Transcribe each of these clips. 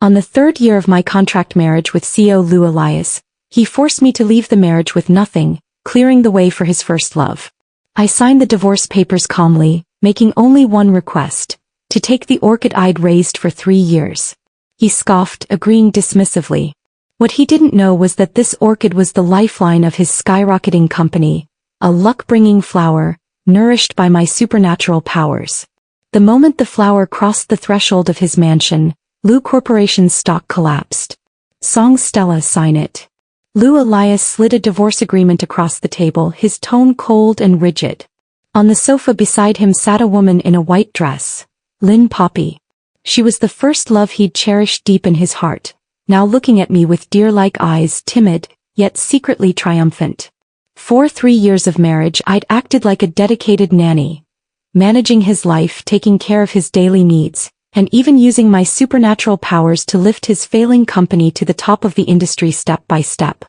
On the third year of my contract marriage with CO Lou Elias, he forced me to leave the marriage with nothing, clearing the way for his first love. I signed the divorce papers calmly, making only one request: to take the orchid I'd raised for 3 years. He scoffed, agreeing dismissively. What he didn't know was that this orchid was the lifeline of his skyrocketing company, a luck-bringing flower, nourished by my supernatural powers. The moment the flower crossed the threshold of his mansion, Lou Corporation's stock collapsed. Song Stella, sign it. Lou Elias slid a divorce agreement across the table, his tone cold and rigid. On the sofa beside him sat a woman in a white dress, Lynn Poppy. She was the first love he'd cherished deep in his heart, now looking at me with deer-like eyes, timid, yet secretly triumphant. For 3 years of marriage I'd acted like a dedicated nanny, managing his life, taking care of his daily needs, and even using my supernatural powers to lift his failing company to the top of the industry step by step.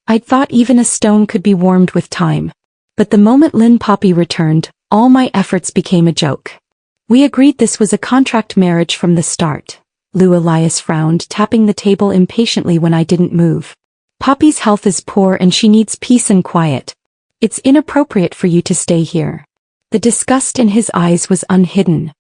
I'd thought even a stone could be warmed with time. But the moment Lynn Poppy returned, all my efforts became a joke. We agreed this was a contract marriage from the start. Lou Elias frowned, tapping the table impatiently when I didn't move. Poppy's health is poor and she needs peace and quiet. It's inappropriate for you to stay here. The disgust in his eyes was unhidden.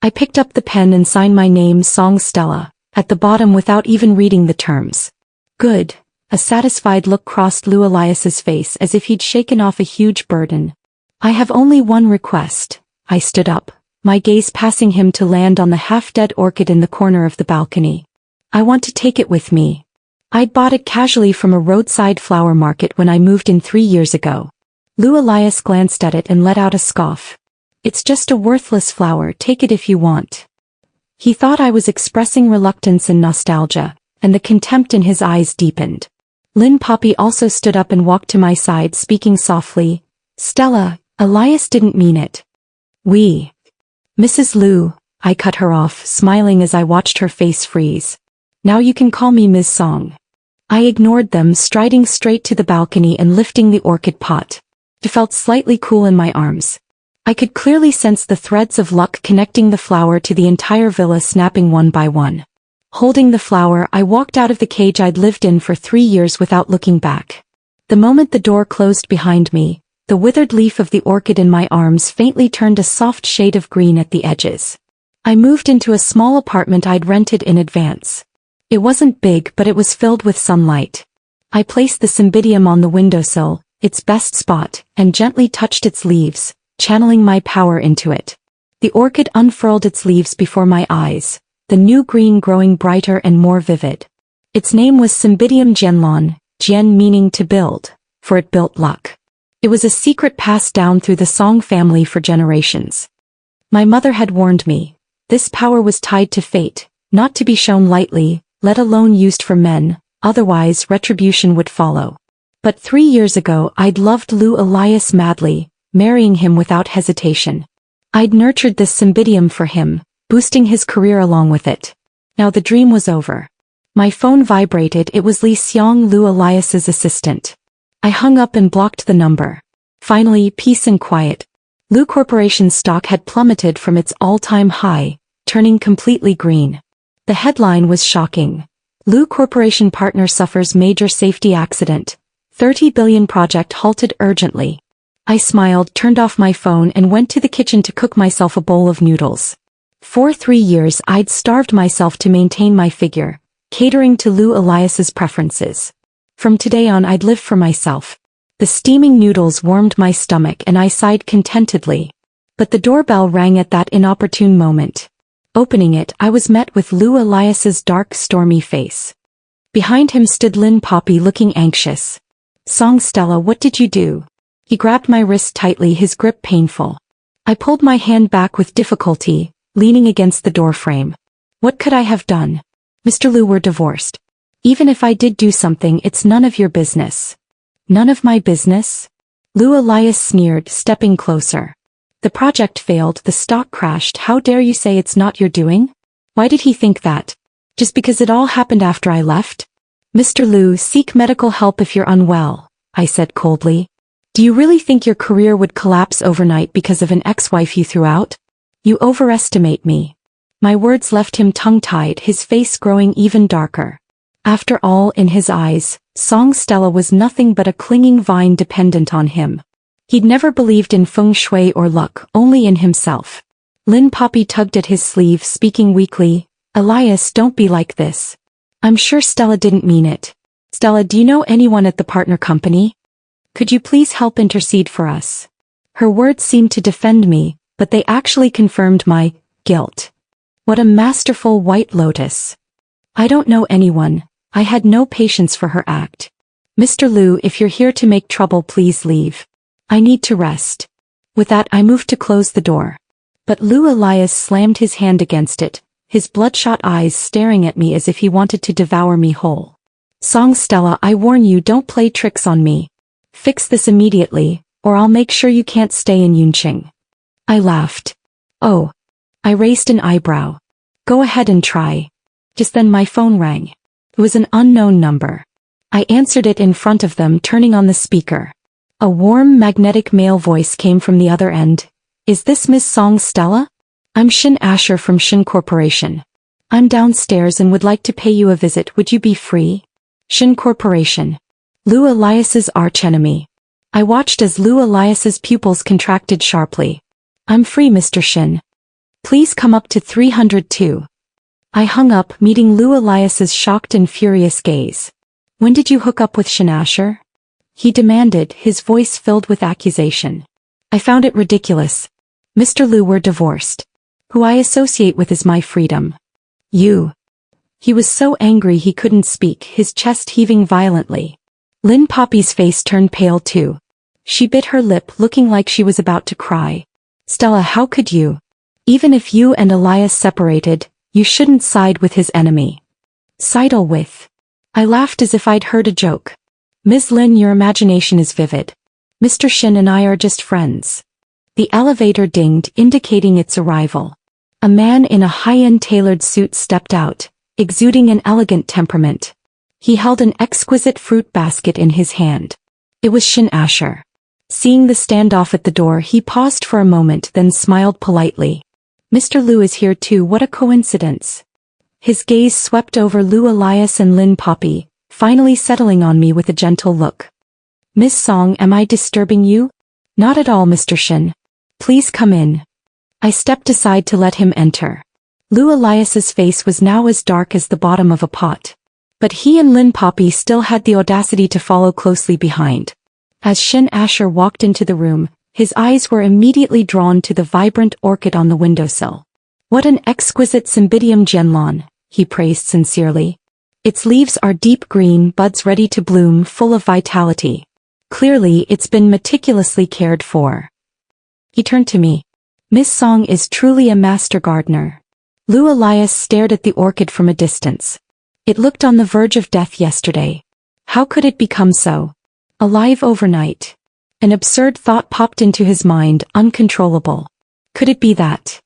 I picked up the pen and signed my name, Song Stella, at the bottom without even reading the terms. Good. A satisfied look crossed Lou Elias's face as if he'd shaken off a huge burden. I have only one request. I stood up, my gaze passing him to land on the half-dead orchid in the corner of the balcony. I want to take it with me. I'd bought it casually from a roadside flower market when I moved in 3 years ago. Lou Elias glanced at it and let out a scoff. It's just a worthless flower, take it if you want. He thought I was expressing reluctance and nostalgia, and the contempt in his eyes deepened. Lynn Poppy also stood up and walked to my side, speaking softly. Stella, Elias didn't mean it. Mrs. Lou, I cut her off, smiling as I watched her face freeze. Now you can call me Ms. Song. I ignored them, striding straight to the balcony and lifting the orchid pot. It felt slightly cool in my arms. I could clearly sense the threads of luck connecting the flower to the entire villa, snapping one by one. Holding the flower, I walked out of the cage I'd lived in for 3 years without looking back. The moment the door closed behind me, the withered leaf of the orchid in my arms faintly turned a soft shade of green at the edges. I moved into a small apartment I'd rented in advance. It wasn't big, but it was filled with sunlight. I placed the cymbidium on the windowsill, its best spot, and gently touched its leaves, channeling my power into it. The orchid unfurled its leaves before my eyes, the new green growing brighter and more vivid. Its name was Cymbidium Jianlon, Jian meaning to build, for it built luck. It was a secret passed down through the Song family for generations. My mother had warned me. This power was tied to fate, not to be shown lightly, let alone used for men, otherwise retribution would follow. But 3 years ago I'd loved Lou Elias madly, marrying him without hesitation. I'd nurtured this cymbidium for him, boosting his career along with it. Now the dream was over. My phone vibrated. It was Li Xiong, Lou Elias's assistant. I hung up and blocked the number. Finally, peace and quiet. Lou Corporation's stock had plummeted from its all-time high, turning completely green. The headline was shocking. Lou Corporation partner suffers major safety accident. 30 billion project halted urgently. I smiled, turned off my phone and went to the kitchen to cook myself a bowl of noodles. For 3 years I'd starved myself to maintain my figure, catering to Lou Elias's preferences. From today on I'd live for myself. The steaming noodles warmed my stomach and I sighed contentedly. But the doorbell rang at that inopportune moment. Opening it, I was met with Lou Elias's dark, stormy face. Behind him stood Lynn Poppy, looking anxious. Song Stella, what did you do? He grabbed my wrist tightly, his grip painful. I pulled my hand back with difficulty, leaning against the doorframe. What could I have done? Mr. Lou, we're divorced. Even if I did do something, it's none of your business. None of my business? Lou Elias sneered, stepping closer. The project failed, the stock crashed. How dare you say it's not your doing? Why did he think that? Just because it all happened after I left? Mr. Lou, seek medical help if you're unwell, I said coldly. Do you really think your career would collapse overnight because of an ex-wife you threw out? You overestimate me. My words left him tongue-tied, his face growing even darker. After all, in his eyes, Song Stella was nothing but a clinging vine dependent on him. He'd never believed in feng shui or luck, only in himself. Lin Poppy tugged at his sleeve, speaking weakly, "Elias, don't be like this. I'm sure Stella didn't mean it. Stella, do you know anyone at the partner company? Could you please help intercede for us?" Her words seemed to defend me, but they actually confirmed my guilt. What a masterful white lotus. "I don't know anyone." I had no patience for her act. "Mr. Liu, if you're here to make trouble, please leave. I need to rest." With that, I moved to close the door. But Liu Elias slammed his hand against it, his bloodshot eyes staring at me as if he wanted to devour me whole. "Song Stella, I warn you, don't play tricks on me. Fix this immediately, or I'll make sure you can't stay in Yunqing." I laughed. "Oh." I raised an eyebrow. "Go ahead and try." Just then my phone rang. It was an unknown number. I answered it in front of them, turning on the speaker. A warm, magnetic male voice came from the other end. "Is this Miss Song Stella? I'm Shin Asher from Shin Corporation. I'm downstairs and would like to pay you a visit. Would you be free?" Shin Corporation. Liu Elias's archenemy. I watched as Liu Elias's pupils contracted sharply. "I'm free, Mr. Shin. Please come up to 302. I hung up, meeting Liu Elias's shocked and furious gaze. "When did you hook up with Shin Asher?" he demanded, his voice filled with accusation. I found it ridiculous. "Mr. Liu, we're divorced. Who I associate with is my freedom. You." He was so angry he couldn't speak, his chest heaving violently. Lin Poppy's face turned pale too. She bit her lip, looking like she was about to cry. "Stella, how could you? Even if you and Elias separated, you shouldn't side with his enemy." "Sidle with?" I laughed as if I'd heard a joke. "Ms. Lin, your imagination is vivid. Mr. Shin and I are just friends." The elevator dinged, indicating its arrival. A man in a high-end tailored suit stepped out, exuding an elegant temperament. He held an exquisite fruit basket in his hand. It was Shin Asher. Seeing the standoff at the door, he paused for a moment, then smiled politely. "Mr. Liu is here too, what a coincidence." His gaze swept over Liu Elias and Lin Poppy, finally settling on me with a gentle look. "Miss Song, am I disturbing you?" "Not at all, Mr. Shin. Please come in." I stepped aside to let him enter. Liu Elias's face was now as dark as the bottom of a pot. But he and Lin Poppy still had the audacity to follow closely behind. As Shin Asher walked into the room, his eyes were immediately drawn to the vibrant orchid on the windowsill. "What an exquisite Cymbidium genlon," he praised sincerely. "Its leaves are deep green, buds ready to bloom, full of vitality. Clearly, it's been meticulously cared for." He turned to me. "Miss Song is truly a master gardener." Liu Elias stared at the orchid from a distance. It looked on the verge of death yesterday. How could it become so? Alive overnight? An absurd thought popped into his mind, uncontrollable. Could it be that?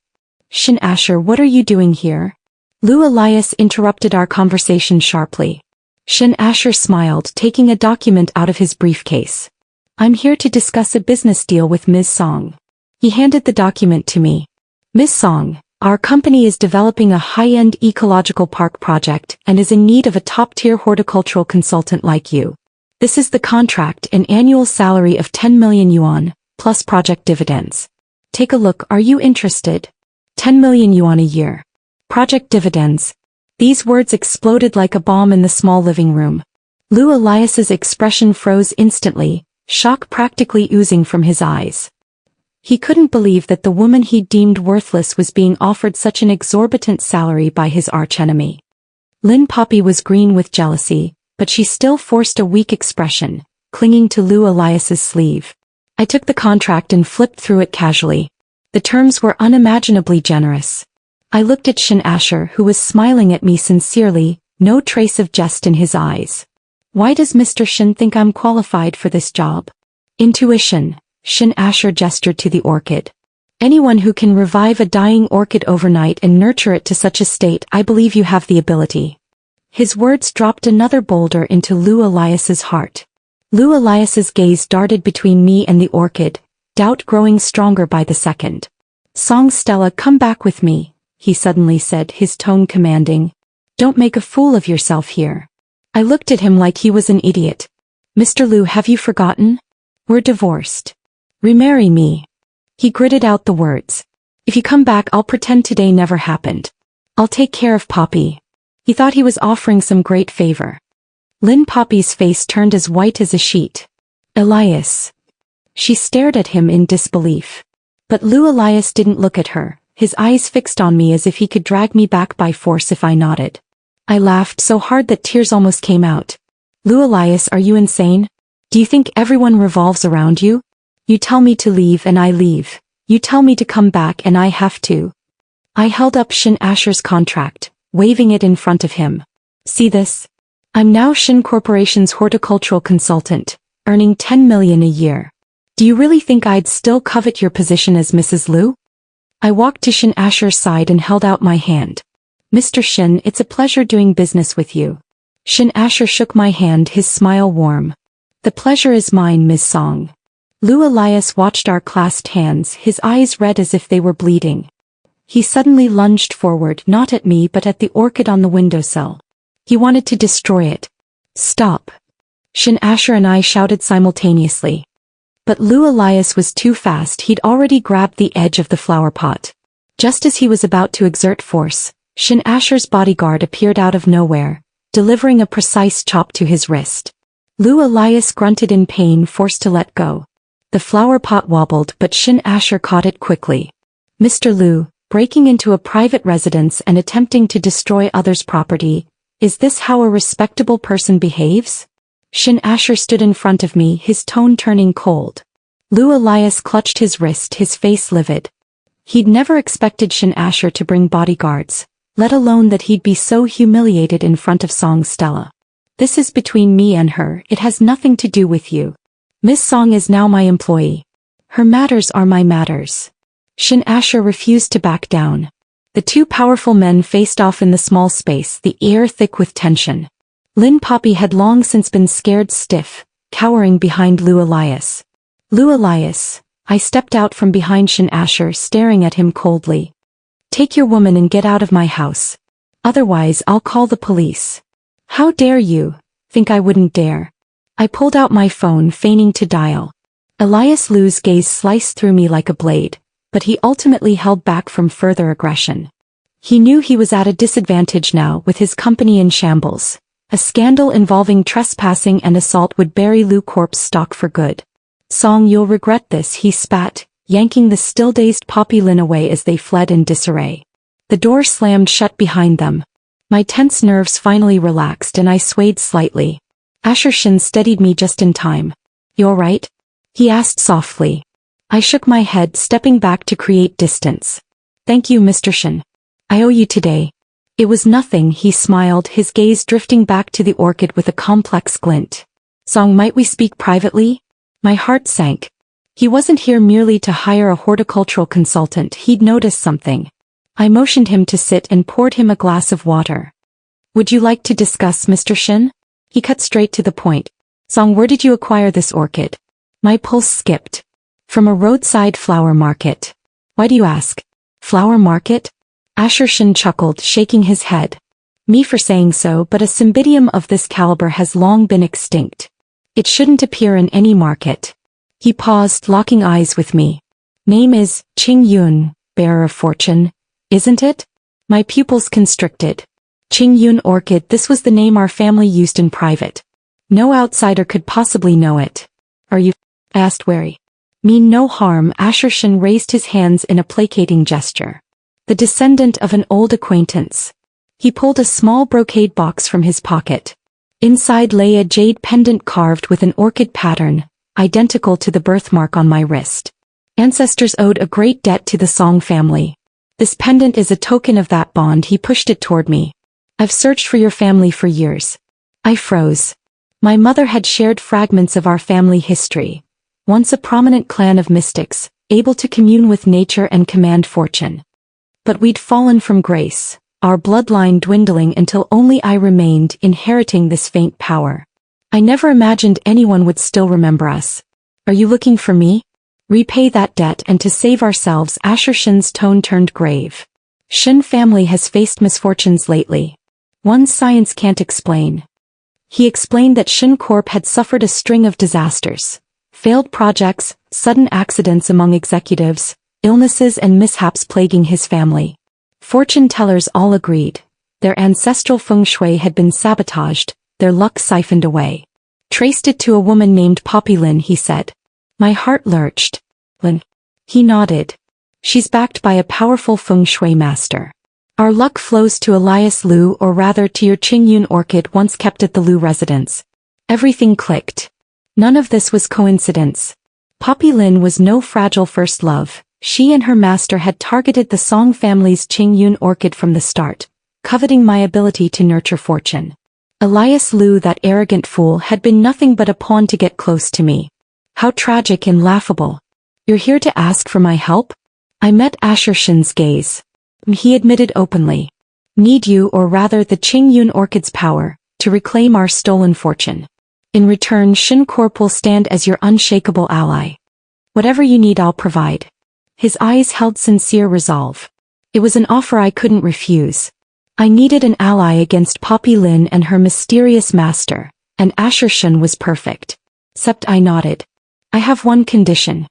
"Shin Asher, what are you doing here?" Liu Elias interrupted our conversation sharply. Shin Asher smiled, taking a document out of his briefcase. "I'm here to discuss a business deal with Ms. Song." He handed the document to me. "Ms. Song, our company is developing a high-end ecological park project and is in need of a top-tier horticultural consultant like you. This is the contract, an annual salary of 10 million yuan, plus project dividends. Take a look, are you interested? 10 million yuan a year. Project dividends." These words exploded like a bomb in the small living room. Liu Elias's expression froze instantly, shock practically oozing from his eyes. He couldn't believe that the woman he deemed worthless was being offered such an exorbitant salary by his archenemy. Lin Poppy was green with jealousy, but she still forced a weak expression, clinging to Liu Elias's sleeve. I took the contract and flipped through it casually. The terms were unimaginably generous. I looked at Shin Asher, who was smiling at me sincerely, no trace of jest in his eyes. "Why does Mr. Shin think I'm qualified for this job?" "Intuition," Shin Asher gestured to the orchid. "Anyone who can revive a dying orchid overnight and nurture it to such a state, I believe you have the ability." His words dropped another boulder into Liu Elias's heart. Liu Elias's gaze darted between me and the orchid, doubt growing stronger by the second. "Song Stella, come back with me," he suddenly said, his tone commanding. Don't make a fool of yourself here. I looked at him like he was an idiot. Mr. Liu, have you forgotten? We're divorced. Remarry me. He gritted out the words. If you come back, I'll pretend today never happened. I'll take care of Poppy. He thought he was offering some great favor. Lin Poppy's face turned as white as a sheet. Elias. She stared at him in disbelief. But Liu Elias didn't look at her, his eyes fixed on me as if he could drag me back by force if I nodded. I laughed so hard that tears almost came out. Liu Elias, are you insane? Do you think everyone revolves around you? You tell me to leave and I leave. You tell me to come back and I have to. I held up Shin Asher's contract, waving it in front of him. See this? I'm now Shin Corporation's horticultural consultant, earning 10 million a year. Do you really think I'd still covet your position as Mrs. Liu? I walked to Shin Asher's side and held out my hand. Mr. Shin, it's a pleasure doing business with you. Shin Asher shook my hand, his smile warm. The pleasure is mine, Ms. Song. Liu Elias watched our clasped hands, his eyes red as if they were bleeding. He suddenly lunged forward, not at me but at the orchid on the windowsill. He wanted to destroy it. Stop. Shin Asher and I shouted simultaneously. But Liu Elias was too fast. He'd already grabbed the edge of the flower pot. Just as he was about to exert force, Shin Asher's bodyguard appeared out of nowhere, delivering a precise chop to his wrist. Liu Elias grunted in pain, forced to let go. The flower pot wobbled, but Shin Asher caught it quickly. Mr. Liu, breaking into a private residence and attempting to destroy others' property, is this how a respectable person behaves? Shin Asher stood in front of me, his tone turning cold. Liu Elias clutched his wrist, his face livid. He'd never expected Shin Asher to bring bodyguards, let alone that he'd be so humiliated in front of Song Stella. This is between me and her, it has nothing to do with you. Miss Song is now my employee. Her matters are my matters. Shin Asher refused to back down. The two powerful men faced off in the small space, the air thick with tension. Lin Poppy had long since been scared stiff, cowering behind Liu Elias. Liu Elias, I stepped out from behind Shin Asher, staring at him coldly. Take your woman and get out of my house. Otherwise I'll call the police. How dare you? Think I wouldn't dare? I pulled out my phone, feigning to dial. Elias Liu's gaze sliced through me like a blade, but he ultimately held back from further aggression. He knew he was at a disadvantage now, with his company in shambles. A scandal involving trespassing and assault would bury Liu Corp's stock for good. Song, you'll regret this, he spat, yanking the still-dazed Poppy Lin away as they fled in disarray. The door slammed shut behind them. My tense nerves finally relaxed and I swayed slightly. Asher Shin steadied me just in time. You all right? He asked softly. I shook my head, stepping back to create distance. Thank you, Mr. Shin. I owe you today. It was nothing, he smiled, his gaze drifting back to the orchid with a complex glint. Song, might we speak privately? My heart sank. He wasn't here merely to hire a horticultural consultant, he'd noticed something. I motioned him to sit and poured him a glass of water. Would you like to discuss, Mr. Shin? He cut straight to the point. Song, where did you acquire this orchid? My pulse skipped. From a roadside flower market. Why do you ask? Flower market? Asher Shin chuckled, shaking his head. Me for saying so, but a cymbidium of this caliber has long been extinct. It shouldn't appear in any market. He paused, locking eyes with me. Name is Qing Yun, bearer of fortune, isn't it? My pupils constricted. Qing Yun orchid, this was the name our family used in private. No outsider could possibly know it. Are you? I asked wary. Mean no harm, Asher Shin raised his hands in a placating gesture. The descendant of an old acquaintance. He pulled a small brocade box from his pocket. Inside lay a jade pendant carved with an orchid pattern, identical to the birthmark on my wrist. Ancestors owed a great debt to the Song family. This pendant is a token of that bond. He pushed it toward me. I've searched for your family for years. I froze. My mother had shared fragments of our family history. Once a prominent clan of mystics, able to commune with nature and command fortune. But we'd fallen from grace, our bloodline dwindling until only I remained, inheriting this faint power. I never imagined anyone would still remember us. Are you looking for me? Repay that debt and to save ourselves. Asher Shin's tone turned grave. Shin family has faced misfortunes lately. One science can't explain. He explained that Shin Corp had suffered a string of disasters. Failed projects, sudden accidents among executives, illnesses and mishaps plaguing his family. Fortune tellers all agreed. Their ancestral feng shui had been sabotaged, their luck siphoned away. Traced it to a woman named Poppy Lin, he said. My heart lurched. Lin. He nodded. She's backed by a powerful feng shui master. Our luck flows to Elias Liu, or rather to your Qingyun orchid once kept at the Liu residence. Everything clicked. None of this was coincidence. Poppy Lin was no fragile first love. She and her master had targeted the Song family's Qingyun orchid from the start, coveting my ability to nurture fortune. Elias Liu, that arrogant fool, had been nothing but a pawn to get close to me. How tragic and laughable. You're here to ask for my help? I met Asher Shin's gaze. He admitted openly. Need you, or rather the Qingyun orchid's power, to reclaim our stolen fortune. In return, Shin Corp will stand as your unshakable ally. Whatever you need, I'll provide. His eyes held sincere resolve. It was an offer I couldn't refuse. I needed an ally against Poppy Lin and her mysterious master, and Asher Shin was perfect. Except I nodded. I have one condition.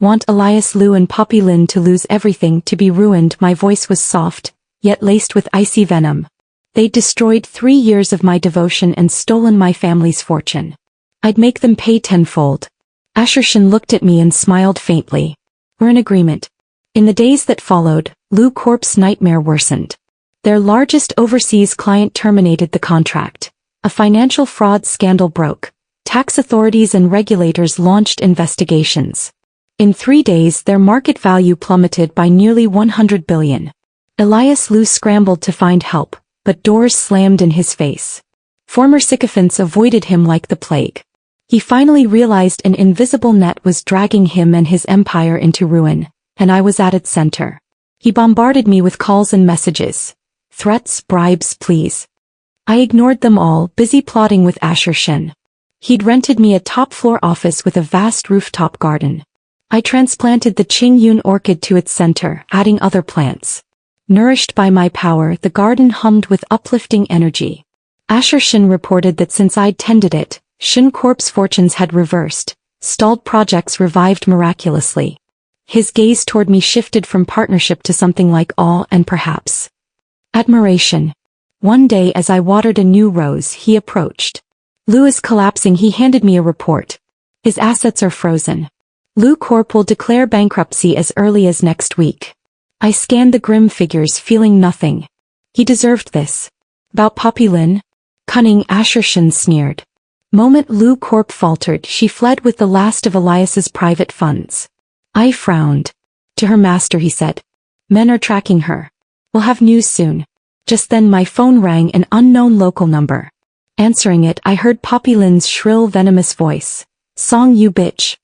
Want Elias Liu and Poppy Lin to lose everything, to be ruined. My voice was soft, yet laced with icy venom. They destroyed 3 years of my devotion and stolen my family's fortune. I'd make them pay tenfold. Asher Shin looked at me and smiled faintly. We're in agreement. In the days that followed, Liu Corp's nightmare worsened. Their largest overseas client terminated the contract. A financial fraud scandal broke. Tax authorities and regulators launched investigations. In 3 days, their market value plummeted by nearly 100 billion. Elias Liu scrambled to find help, but doors slammed in his face. Former sycophants avoided him like the plague. He finally realized an invisible net was dragging him and his empire into ruin, and I was at its center. He bombarded me with calls and messages. Threats, bribes, pleas. I ignored them all, busy plotting with Asher Shin. He'd rented me a top-floor office with a vast rooftop garden. I transplanted the Qingyun orchid to its center, adding other plants. Nourished by my power, the garden hummed with uplifting energy. Asher Shin reported that since I'd tended it, Shin Corp's fortunes had reversed, stalled projects revived miraculously. His gaze toward me shifted from partnership to something like awe and perhaps admiration. One day as I watered a new rose, he approached. Liu is collapsing. He handed me a report. His assets are frozen. Liu Corp will declare bankruptcy as early as next week. I scanned the grim figures, feeling nothing. He deserved this. About Poppy Lin? Cunning, Asher Shin sneered. Moment Liu Corp faltered, she fled with the last of Elias's private funds. I frowned. To her master, he said. Men are tracking her. We'll have news soon. Just then my phone rang, an unknown local number. Answering it, I heard Poppy Lin's shrill, venomous voice. Song, you bitch.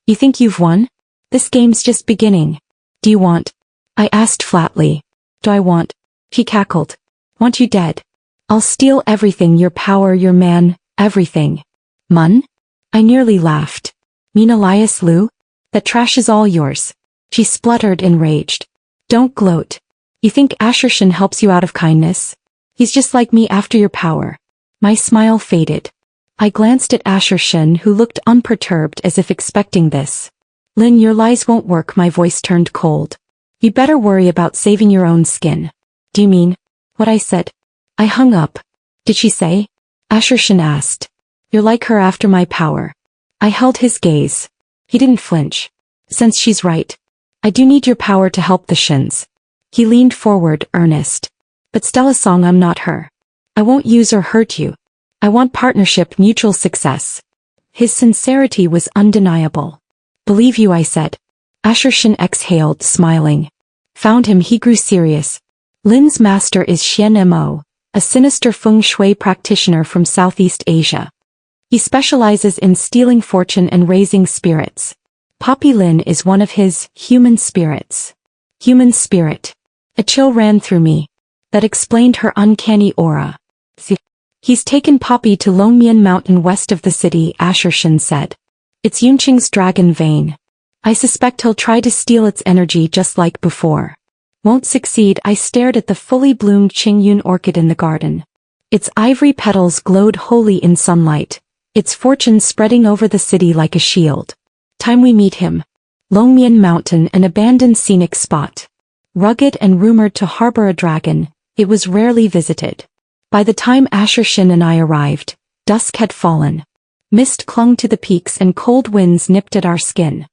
You think you've won? This game's just beginning. Do you want? I asked flatly. Do I want? He cackled. Want you dead. I'll steal everything, your power, your man, everything. Mun? I nearly laughed. Mean Elias Liu? That trash is all yours. She spluttered, enraged. Don't gloat. You think Asher Shin helps you out of kindness? He's just like me after your power. My smile faded. I glanced at Asher Shin, who looked unperturbed as if expecting this. Lin, your lies won't work. My voice turned cold. You better worry about saving your own skin. Do you mean what I said? I hung up. Did she say? Asher Shin asked. You're like her after my power. I held his gaze. He didn't flinch. Since she's right. I do need your power to help the Shins. He leaned forward, earnest. But Stella Song, I'm not her. I won't use or hurt you. I want partnership, mutual success. His sincerity was undeniable. Believe you, I said. Asher Shin exhaled, smiling. Found him, he grew serious. Lin's master is Xian Mo, a sinister feng shui practitioner from Southeast Asia. He specializes in stealing fortune and raising spirits. Poppy Lin is one of his human spirits. Human spirit. A chill ran through me. That explained her uncanny aura. He's taken Poppy to Longmian Mountain west of the city, Asher Shin said. It's Yunqing's dragon vein. I suspect he'll try to steal its energy just like before. Won't succeed. I stared at the fully bloomed Qingyun orchid in the garden. Its ivory petals glowed wholly in sunlight, its fortune spreading over the city like a shield. Time we meet him. Longmian Mountain, an abandoned scenic spot. Rugged and rumored to harbor a dragon, it was rarely visited. By the time Asher and I arrived, dusk had fallen. Mist clung to the peaks and cold winds nipped at our skin.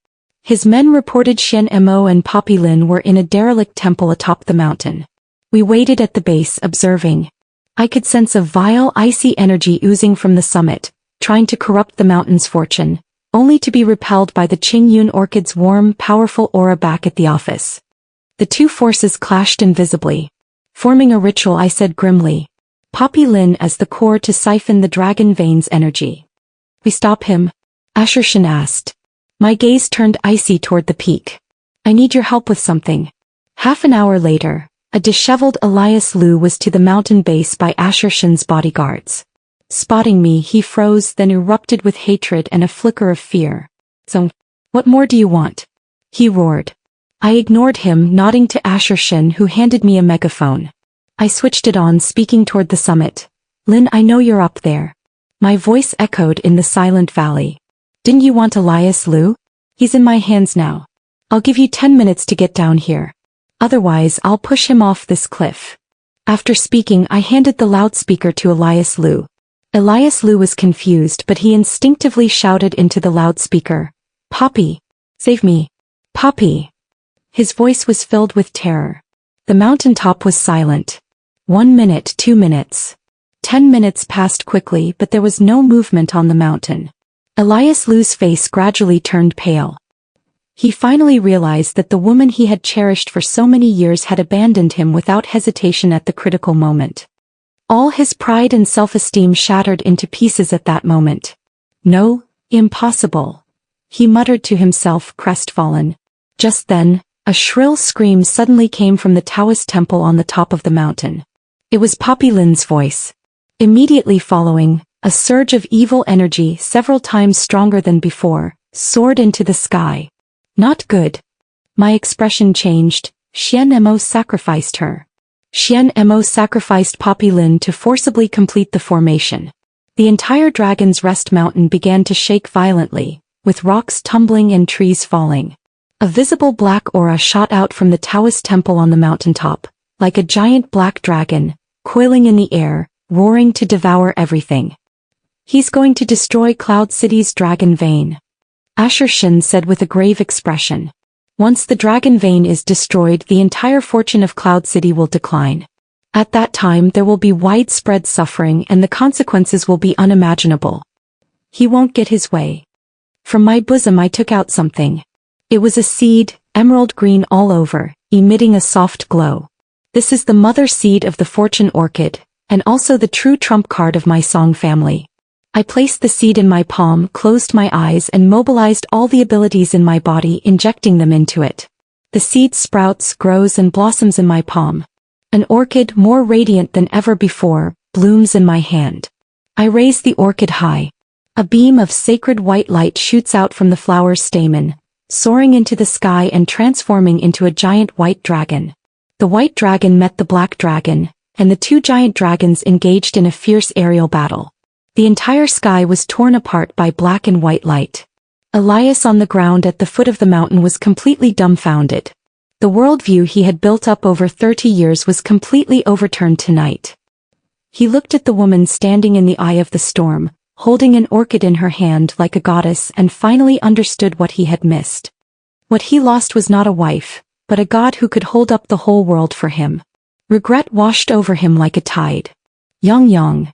His men reported Xian Mo and Poppy Lin were in a derelict temple atop the mountain. We waited at the base observing. I could sense a vile, icy energy oozing from the summit, trying to corrupt the mountain's fortune, only to be repelled by the Qingyun orchid's warm, powerful aura back at the office. The two forces clashed invisibly. Forming a ritual, I said grimly. Poppy Lin as the core to siphon the dragon vein's energy. We stop him? Asher asked. My gaze turned icy toward the peak. I need your help with something. Half an hour later, a disheveled Elias Liu was to the mountain base by Asher's bodyguards. Spotting me, he froze, then erupted with hatred and a flicker of fear. So, what more do you want? He roared. I ignored him, nodding to Asher, who handed me a megaphone. I switched it on, speaking toward the summit. Lin, I know you're up there. My voice echoed in the silent valley. Didn't you want Elias Liu? He's in my hands now. I'll give you 10 minutes to get down here. Otherwise, I'll push him off this cliff. After speaking, I handed the loudspeaker to Elias Liu. Elias Liu was confused, but he instinctively shouted into the loudspeaker. Poppy! Save me! Poppy! His voice was filled with terror. The mountaintop was silent. 1 minute, 2 minutes. 10 minutes passed quickly, but there was no movement on the mountain. Elias Liu's face gradually turned pale. He finally realized that the woman he had cherished for so many years had abandoned him without hesitation at the critical moment. All his pride and self-esteem shattered into pieces at that moment. No, impossible. He muttered to himself, crestfallen. Just then, a shrill scream suddenly came from the Taoist temple on the top of the mountain. It was Poppy Lin's voice. Immediately following, a surge of evil energy, several times stronger than before, soared into the sky. Not good. My expression changed. Xian Mo sacrificed her. Xian Mo sacrificed Poppy Lin to forcibly complete the formation. The entire Dragon's Rest mountain began to shake violently, with rocks tumbling and trees falling. A visible black aura shot out from the Taoist temple on the mountaintop, like a giant black dragon, coiling in the air, roaring to devour everything. He's going to destroy Cloud City's dragon vein. Asher said with a grave expression. Once the dragon vein is destroyed, the entire fortune of Cloud City will decline. At that time there will be widespread suffering and the consequences will be unimaginable. He won't get his way. From my bosom I took out something. It was a seed, emerald green all over, emitting a soft glow. This is the mother seed of the fortune orchid, and also the true trump card of my song family. I placed the seed in my palm, closed my eyes and mobilized all the abilities in my body, injecting them into it. The seed sprouts, grows and blossoms in my palm. An orchid more radiant than ever before, blooms in my hand. I raise the orchid high. A beam of sacred white light shoots out from the flower's stamen, soaring into the sky and transforming into a giant white dragon. The white dragon met the black dragon, and the two giant dragons engaged in a fierce aerial battle. The entire sky was torn apart by black and white light. Elias on the ground at the foot of the mountain was completely dumbfounded. The worldview he had built up over 30 years was completely overturned tonight. He looked at the woman standing in the eye of the storm, holding an orchid in her hand like a goddess, and finally understood what he had missed. What he lost was not a wife, but a god who could hold up the whole world for him. Regret washed over him like a tide. Yang.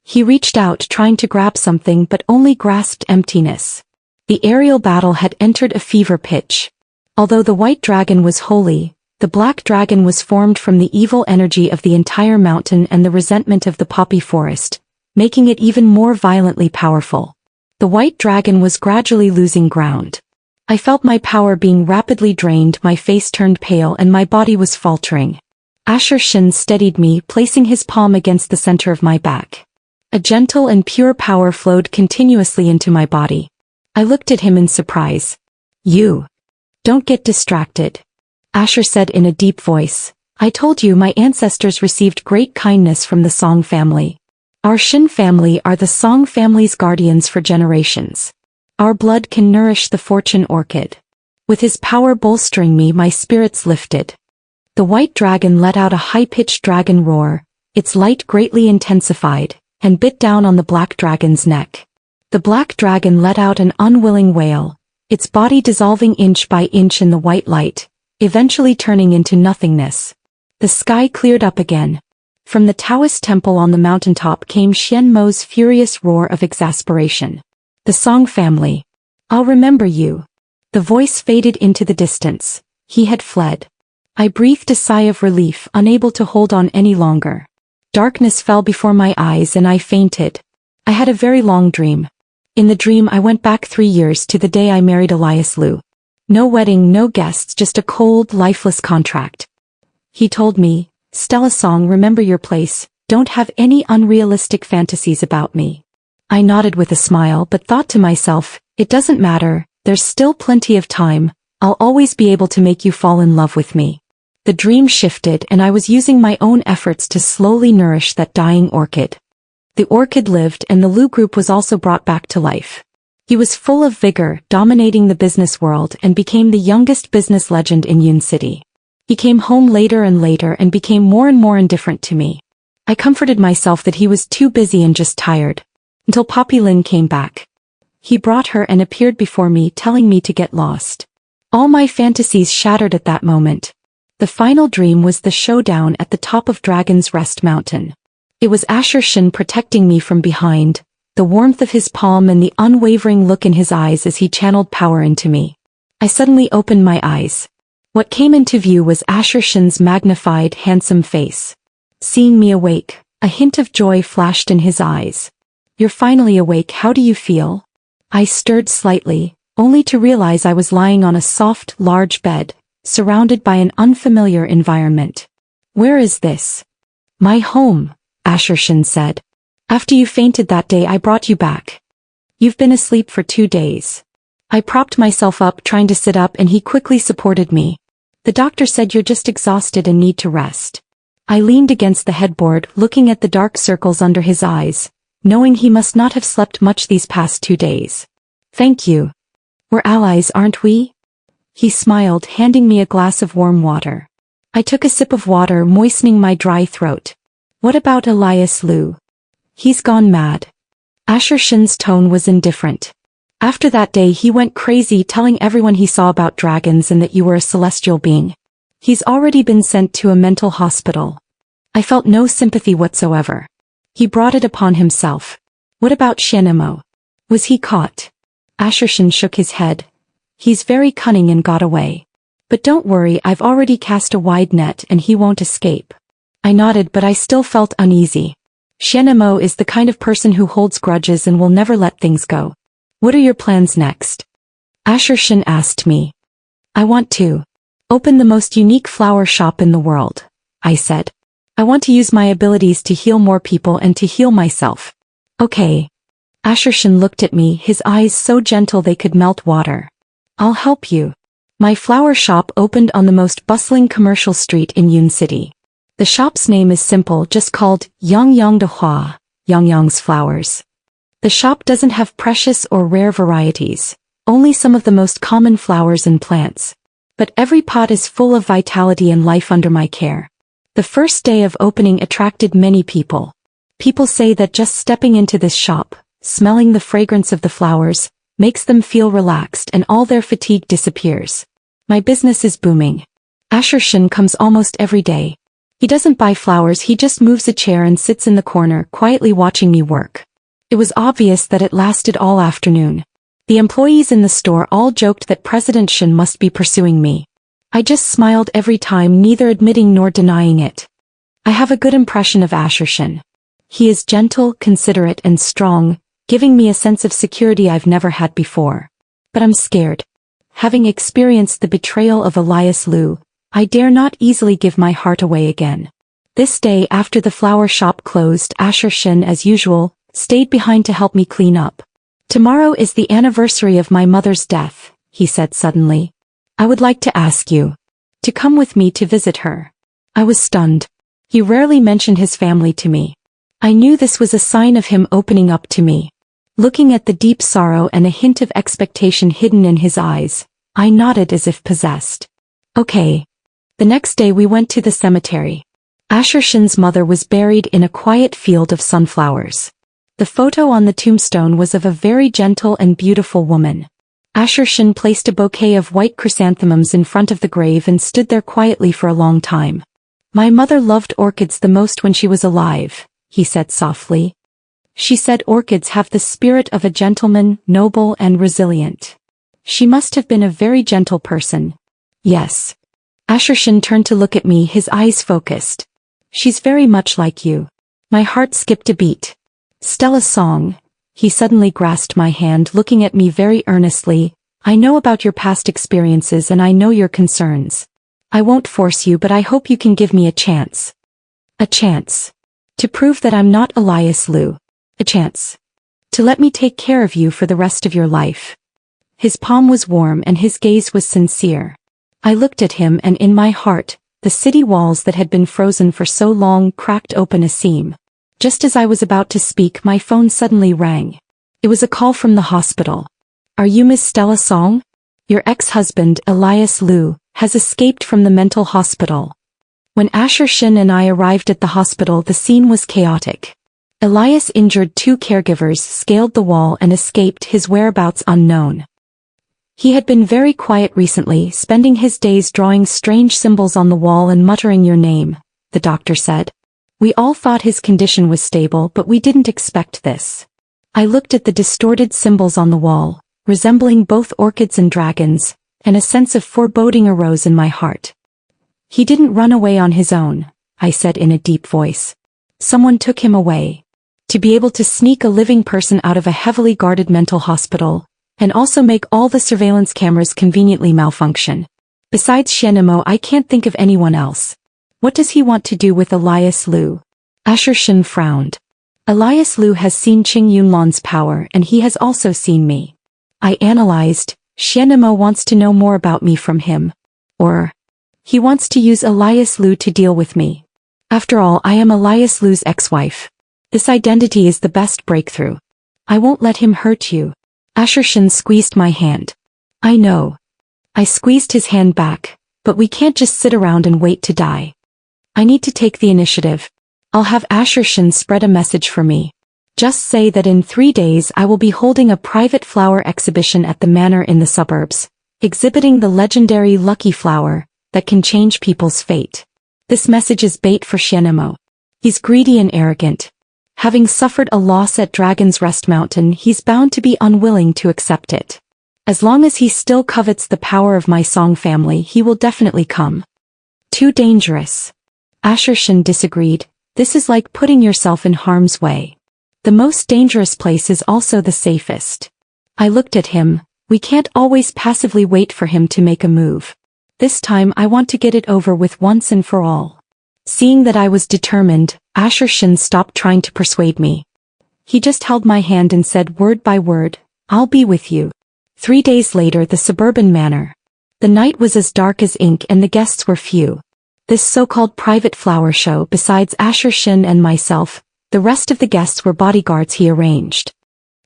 He reached out trying to grab something but only grasped emptiness. The aerial battle had entered a fever pitch. Although the white dragon was holy, the black dragon was formed from the evil energy of the entire mountain and the resentment of the poppy forest, making it even more violently powerful. The white dragon was gradually losing ground. I felt my power being rapidly drained, my face turned pale and my body was faltering. Asher steadied me, placing his palm against the center of my back. A gentle and pure power flowed continuously into my body. I looked at him in surprise. You. Don't get distracted. Asher said in a deep voice. I told you my ancestors received great kindness from the Song family. Our Shin family are the Song family's guardians for generations. Our blood can nourish the fortune orchid. With his power bolstering me, my spirits lifted. The white dragon let out a high-pitched dragon roar, its light greatly intensified, and bit down on the black dragon's neck. The black dragon let out an unwilling wail, its body dissolving inch by inch in the white light, eventually turning into nothingness. The sky cleared up again. From the Taoist temple on the mountaintop came Xian Mo's furious roar of exasperation. The Song family. I'll remember you. The voice faded into the distance. He had fled. I breathed a sigh of relief, unable to hold on any longer. Darkness fell before my eyes and I fainted. I had a very long dream. In the dream I went back 3 years to the day I married Elias Liu. No wedding, no guests, just a cold, lifeless contract. He told me, Stella Song, remember your place, don't have any unrealistic fantasies about me. I nodded with a smile but thought to myself, it doesn't matter, there's still plenty of time, I'll always be able to make you fall in love with me. The dream shifted and I was using my own efforts to slowly nourish that dying orchid. The orchid lived and the Liu group was also brought back to life. He was full of vigor, dominating the business world and became the youngest business legend in Yun City. He came home later and later and became more and more indifferent to me. I comforted myself that he was too busy and just tired. Until Poppy Lin came back. He brought her and appeared before me telling me to get lost. All my fantasies shattered at that moment. The final dream was the showdown at the top of Dragon's Rest Mountain. It was Asher Shin protecting me from behind, the warmth of his palm and the unwavering look in his eyes as he channeled power into me. I suddenly opened my eyes. What came into view was Asher Shin's magnified, handsome face. Seeing me awake, a hint of joy flashed in his eyes. You're finally awake, how do you feel? I stirred slightly, only to realize I was lying on a soft, large bed, surrounded by an unfamiliar environment. Where is this? My home, Asher Shin said. After you fainted that day I brought you back. You've been asleep for 2 days. I propped myself up trying to sit up and he quickly supported me. The doctor said you're just exhausted and need to rest. I leaned against the headboard looking at the dark circles under his eyes, knowing he must not have slept much these past 2 days. Thank you. We're allies, aren't we? He smiled, handing me a glass of warm water. I took a sip of water, moistening my dry throat. What about Elias Liu? He's gone mad. Asher Shin's tone was indifferent. After that day he went crazy telling everyone he saw about dragons and that you were a celestial being. He's already been sent to a mental hospital. I felt no sympathy whatsoever. He brought it upon himself. What about Xianmo? Was he caught? Asher Shin shook his head. He's very cunning and got away. But don't worry, I've already cast a wide net and he won't escape. I nodded but I still felt uneasy. Xianmo is the kind of person who holds grudges and will never let things go. What are your plans next? Asher Shin asked me. I want to open the most unique flower shop in the world, I said. I want to use my abilities to heal more people and to heal myself. Okay. Asher Shin looked at me, his eyes so gentle they could melt water. I'll help you. My flower shop opened on the most bustling commercial street in Yun City. The shop's name is simple, just called Yangyang de Hua, Yangyang's flowers. The shop doesn't have precious or rare varieties, only some of the most common flowers and plants. But every pot is full of vitality and life under my care. The first day of opening attracted many people. People say that just stepping into this shop, smelling the fragrance of the flowers, makes them feel relaxed and all their fatigue disappears. My business is booming. Asher Shin comes almost every day. He doesn't buy flowers, he just moves a chair and sits in the corner, quietly watching me work. It was obvious that it lasted all afternoon. The employees in the store all joked that President Shin must be pursuing me. I just smiled every time, neither admitting nor denying it. I have a good impression of Asher Shin. He is gentle, considerate and strong, giving me a sense of security I've never had before. But I'm scared. Having experienced the betrayal of Elias Liu, I dare not easily give my heart away again. This day after the flower shop closed, Asher Shin, as usual, stayed behind to help me clean up. Tomorrow is the anniversary of my mother's death, he said suddenly. I would like to ask you. to come with me to visit her. I was stunned. He rarely mentioned his family to me. I knew this was a sign of him opening up to me. Looking at the deep sorrow and a hint of expectation hidden in his eyes, I nodded as if possessed. Okay. The next day we went to the cemetery. Ashershin's mother was buried in a quiet field of sunflowers. The photo on the tombstone was of a very gentle and beautiful woman. Ashershin placed a bouquet of white chrysanthemums in front of the grave and stood there quietly for a long time. My mother loved orchids the most when she was alive, he said softly. She said orchids have the spirit of a gentleman, noble and resilient. She must have been a very gentle person. Yes. Ashershin turned to look at me, his eyes focused. She's very much like you. My heart skipped a beat. Stella's song. He suddenly grasped my hand, looking at me very earnestly. I know about your past experiences and I know your concerns. I won't force you, but I hope you can give me a chance. A chance. To prove that I'm not Elias Liu. A chance. To let me take care of you for the rest of your life. His palm was warm and his gaze was sincere. I looked at him and in my heart, the city walls that had been frozen for so long cracked open a seam. Just as I was about to speak, my phone suddenly rang. It was a call from the hospital. Are you Miss Stella Song? Your ex-husband, Elias Liu, has escaped from the mental hospital. When Ashershin and I arrived at the hospital, the scene was chaotic. Elias, injured, 2 caregivers scaled the wall and escaped, his whereabouts unknown. He had been very quiet recently, spending his days drawing strange symbols on the wall and muttering your name, the doctor said. We all thought his condition was stable, but we didn't expect this. I looked at the distorted symbols on the wall, resembling both orchids and dragons, and a sense of foreboding arose in my heart. He didn't run away on his own, I said in a deep voice. Someone took him away. To be able to sneak a living person out of a heavily guarded mental hospital, and also make all the surveillance cameras conveniently malfunction. Besides Xianemo, I can't think of anyone else. What does he want to do with Elias Liu? Ashershin frowned. Elias Liu has seen Qing Yunlan's power and he has also seen me. I analyzed. Xianemo wants to know more about me from him. Or he wants to use Elias Liu to deal with me. After all, I am Elias Liu's ex-wife. This identity is the best breakthrough. I won't let him hurt you. Ashershin squeezed my hand. I know. I squeezed his hand back, but we can't just sit around and wait to die. I need to take the initiative. I'll have Ashershin spread a message for me. Just say that in 3 days I will be holding a private flower exhibition at the manor in the suburbs, exhibiting the legendary lucky flower that can change people's fate. This message is bait for Xianemo. He's greedy and arrogant. Having suffered a loss at Dragon's Rest Mountain, he's bound to be unwilling to accept it. As long as he still covets the power of my Song family, he will definitely come. Too dangerous. Ashershin disagreed. This is like putting yourself in harm's way. The most dangerous place is also the safest. I looked at him. We can't always passively wait for him to make a move. This time I want to get it over with once and for all. Seeing that I was determined, Ashershin stopped trying to persuade me. He just held my hand and said word by word, I'll be with you. 3 days later, the suburban manor. The night was as dark as ink and the guests were few. This so-called private flower show, besides Ashershin and myself, the rest of the guests were bodyguards he arranged.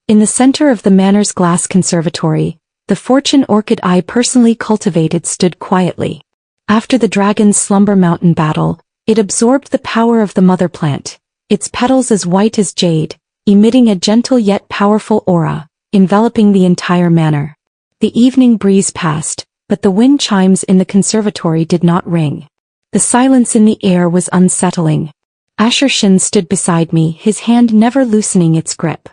In the center of the manor's glass conservatory, the fortune orchid I personally cultivated stood quietly. After the dragon's slumber mountain battle, it absorbed the power of the mother plant, its petals as white as jade, emitting a gentle yet powerful aura, enveloping the entire manor. The evening breeze passed, but the wind chimes in the conservatory did not ring. The silence in the air was unsettling. Ashershin stood beside me, his hand never loosening its grip.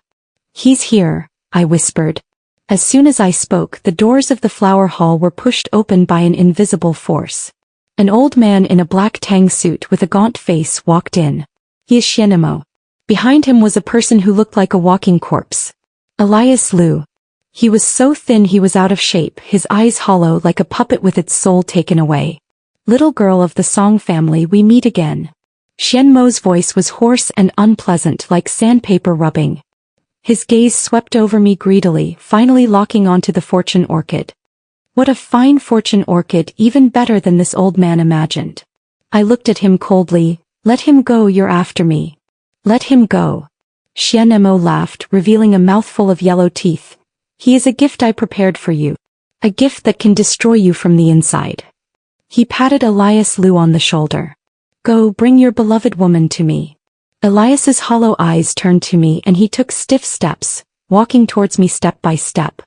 He's here, I whispered. As soon as I spoke, the doors of the flower hall were pushed open by an invisible force. An old man in a black tang suit with a gaunt face walked in. He is Xianemo. Behind him was a person who looked like a walking corpse. Elias Liu. He was so thin he was out of shape, his eyes hollow like a puppet with its soul taken away. Little girl of the Song family, we meet again. Xianmo's voice was hoarse and unpleasant like sandpaper rubbing. His gaze swept over me greedily, finally locking onto the fortune orchid. What a fine fortune orchid, even better than this old man imagined. I looked at him coldly. Let him go, you're after me. Let him go. Xianmo laughed, revealing a mouthful of yellow teeth. He is a gift I prepared for you. A gift that can destroy you from the inside. He patted Elias Liu on the shoulder. Go, bring your beloved woman to me. Elias's hollow eyes turned to me and he took stiff steps, walking towards me step by step.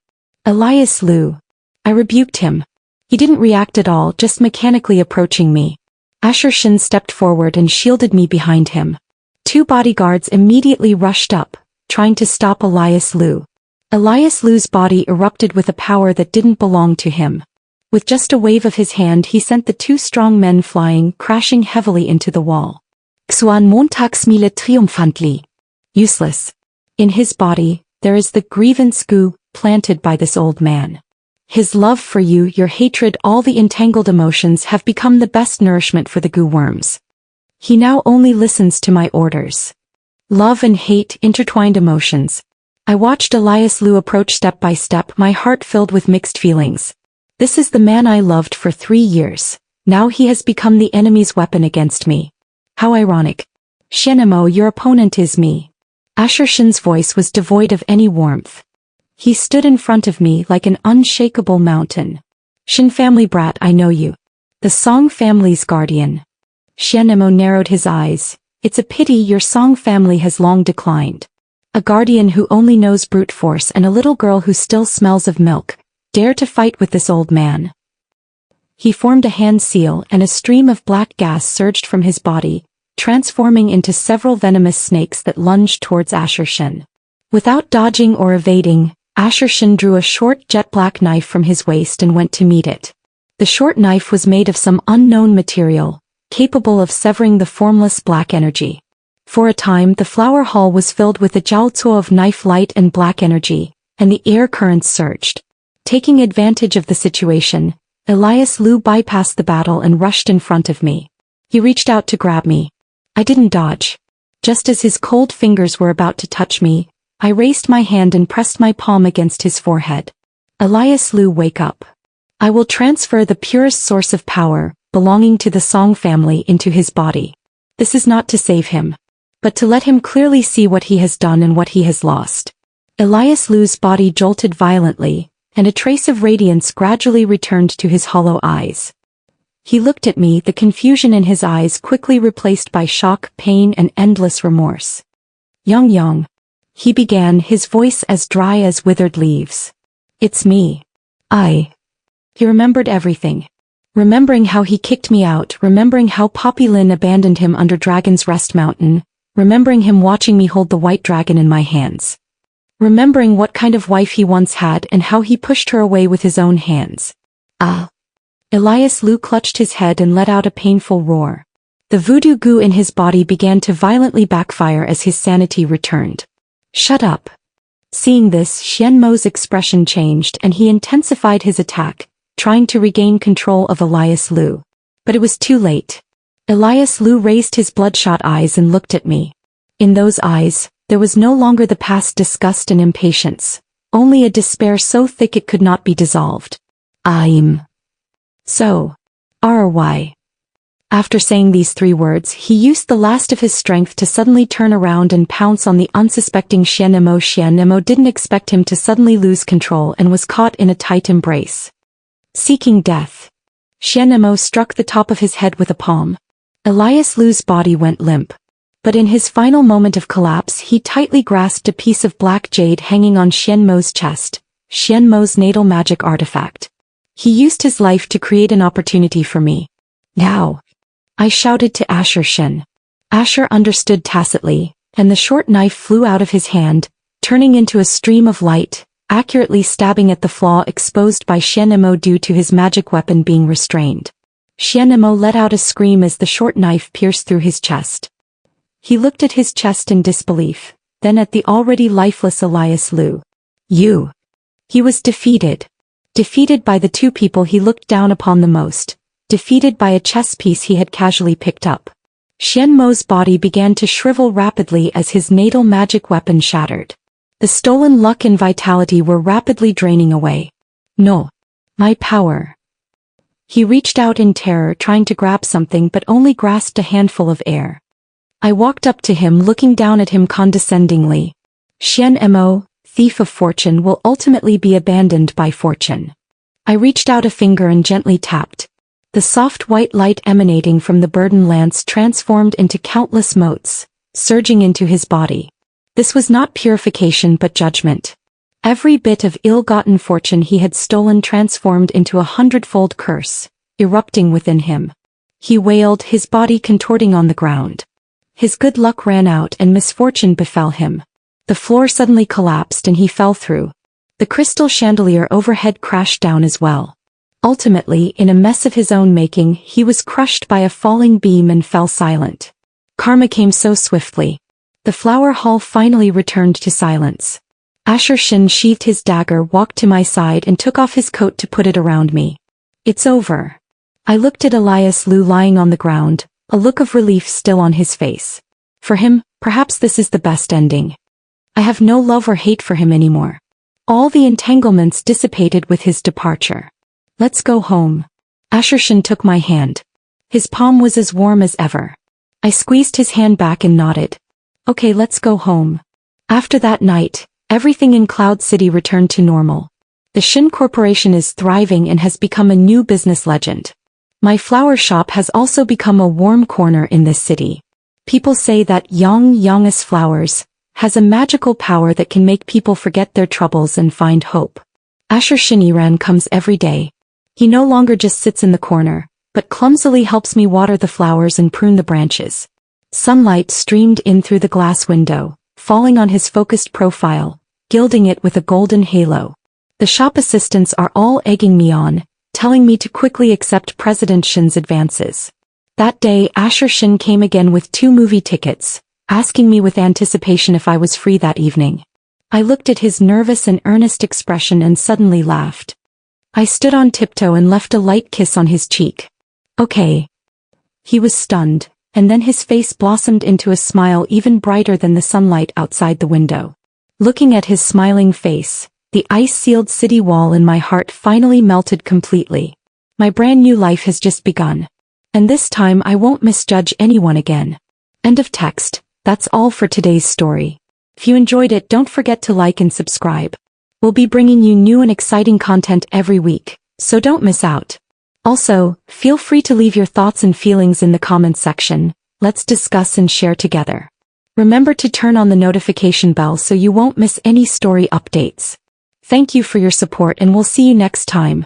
Elias Liu. I rebuked him. He didn't react at all, just mechanically approaching me. Asher stepped forward and shielded me behind him. Two bodyguards immediately rushed up, trying to stop Elias Liu. Elias Liu's body erupted with a power that didn't belong to him. With just a wave of his hand he sent the two strong men flying, crashing heavily into the wall. Xuan Montagsmile triumphantly. Useless. In his body, there is the grievance goo planted by this old man. His love for you, your hatred, all the entangled emotions have become the best nourishment for the goo worms. He now only listens to my orders. Love and hate, intertwined emotions. I watched Elias Liu approach step by step, my heart filled with mixed feelings. This is the man I loved for 3 years. Now he has become the enemy's weapon against me. How ironic. Xianmo, your opponent is me. Asher Shin's voice was devoid of any warmth. He stood in front of me like an unshakable mountain. Shin family brat, I know you. The Song family's guardian. Xianmo narrowed his eyes. It's a pity your Song family has long declined. A guardian who only knows brute force and a little girl who still smells of milk, dare to fight with this old man. He formed a hand seal and a stream of black gas surged from his body, transforming into several venomous snakes that lunged towards Asher Shin. Without dodging or evading, Asher Shin drew a short jet-black knife from his waist and went to meet it. The short knife was made of some unknown material, capable of severing the formless black energy. For a time the flower hall was filled with a jiaozuo of knife light and black energy, and the air currents surged. Taking advantage of the situation, Elias Liu bypassed the battle and rushed in front of me. He reached out to grab me. I didn't dodge. Just as his cold fingers were about to touch me, I raised my hand and pressed my palm against his forehead. Elias Liu, wake up. I will transfer the purest source of power, belonging to the Song family, into his body. This is not to save him, but to let him clearly see what he has done and what he has lost. Elias Liu's body jolted violently, and a trace of radiance gradually returned to his hollow eyes. He looked at me, the confusion in his eyes quickly replaced by shock, pain, and endless remorse. Yang. He began, his voice as dry as withered leaves. It's me. He remembered everything. Remembering how he kicked me out, remembering how Poppy Lin abandoned him under Dragon's Rest Mountain, remembering him watching me hold the white dragon in my hands. Remembering what kind of wife he once had and how he pushed her away with his own hands. Elias Liu clutched his head and let out a painful roar. The voodoo goo in his body began to violently backfire as his sanity returned. Shut up. Seeing this, Xianmo's expression changed and he intensified his attack, trying to regain control of Elias Liu. But it was too late. Elias Liu raised his bloodshot eyes and looked at me. In those eyes, there was no longer the past disgust and impatience, only a despair so thick it could not be dissolved. So. RY. After saying these 3 words, he used the last of his strength to suddenly turn around and pounce on the unsuspecting Xianmo. Xianmo didn't expect him to suddenly lose control and was caught in a tight embrace. Seeking death. Xianmo struck the top of his head with a palm. Elias Liu's body went limp. But in his final moment of collapse he tightly grasped a piece of black jade hanging on Xianmo's chest, Xianmo's natal magic artifact. He used his life to create an opportunity for me. Now. I shouted to Asher Shin. Asher understood tacitly, and the short knife flew out of his hand, turning into a stream of light, accurately stabbing at the flaw exposed by Xianmo due to his magic weapon being restrained. Xianmo let out a scream as the short knife pierced through his chest. He looked at his chest in disbelief, then at the already lifeless Elias Liu. He was defeated. Defeated by the 2 people he looked down upon the most. Defeated by a chess piece he had casually picked up. Xianmo's body began to shrivel rapidly as his natal magic weapon shattered. The stolen luck and vitality were rapidly draining away. No. My power. He reached out in terror, trying to grab something but only grasped a handful of air. I walked up to him, looking down at him condescendingly. Xian Mo, thief of fortune, will ultimately be abandoned by fortune. I reached out a finger and gently tapped. The soft white light emanating from the burden lance transformed into countless motes, surging into his body. This was not purification but judgment. Every bit of ill-gotten fortune he had stolen transformed into 100-fold curse, erupting within him. He wailed, his body contorting on the ground. His good luck ran out and misfortune befell him. The floor suddenly collapsed and he fell through. The crystal chandelier overhead crashed down as well. Ultimately, in a mess of his own making, he was crushed by a falling beam and fell silent. Karma came so swiftly. The flower hall finally returned to silence. Asher Shin sheathed his dagger, walked to my side and took off his coat to put it around me. It's over. I looked at Elias Liu lying on the ground, a look of relief still on his face. For him, perhaps this is the best ending. I have no love or hate for him anymore. All the entanglements dissipated with his departure. Let's go home. Asher Shin took my hand. His palm was as warm as ever. I squeezed his hand back and nodded. Okay, let's go home. After that night, everything in Cloud City returned to normal. The Shin Corporation is thriving and has become a new business legend. My flower shop has also become a warm corner in this city. People say that Yang's flowers has a magical power that can make people forget their troubles and find hope. Asher Shiniran comes every day. He no longer just sits in the corner, but clumsily helps me water the flowers and prune the branches. Sunlight streamed in through the glass window, falling on his focused profile, gilding it with a golden halo. The shop assistants are all egging me on, telling me to quickly accept President Shin's advances. That day, Asher Shin came again with 2 movie tickets, asking me with anticipation if I was free that evening. I looked at his nervous and earnest expression and suddenly laughed. I stood on tiptoe and left a light kiss on his cheek. Okay. He was stunned, and then his face blossomed into a smile even brighter than the sunlight outside the window. Looking at his smiling face, the ice-sealed city wall in my heart finally melted completely. My brand new life has just begun. And this time I won't misjudge anyone again. End of text. That's all for today's story. If you enjoyed it, don't forget to like and subscribe. We'll be bringing you new and exciting content every week, so don't miss out. Also, feel free to leave your thoughts and feelings in the comments section. Let's discuss and share together. Remember to turn on the notification bell so you won't miss any story updates. Thank you for your support and we'll see you next time.